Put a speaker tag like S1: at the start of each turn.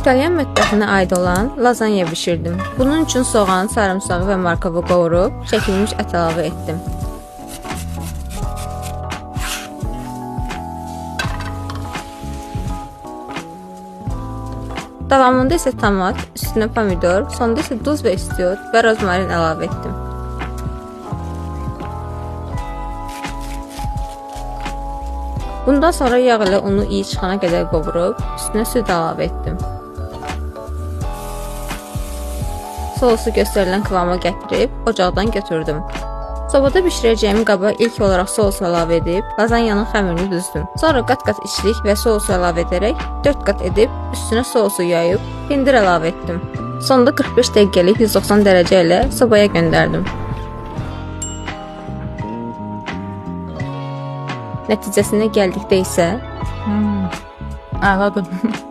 S1: İtalyan mətbəxinə aid olan lazanya bişirdim. Bunun üçün soğan, sarımsağı və markovu qovurub, çəkilmiş ət əlavə etdim. Davamında isə tomat, üstünə pomidor, sonda isə duz və istiot və rozmarin əlavə etdim. Bundan sonra yağ ilə unu iyi çıxana qədər qovurub, üstünə süd əlavə etdim. Sosu göstərilən kıvama gətirib, ocaqdan götürdüm. Sobada bişirəcəyim qaba ilk olaraq sosu əlavə edib, lazanyanın xəmirini düzdüm. Sonra qat-qat içlik və sosu əlavə edərək 4 qat edib, üstünə sosu yayıb, pendir əlavə etdim. Sonda 45 dəqiqəlik 190 dərəcə ilə sobaya göndərdim. Nəticəsinə gəldikdə isə
S2: Əladır.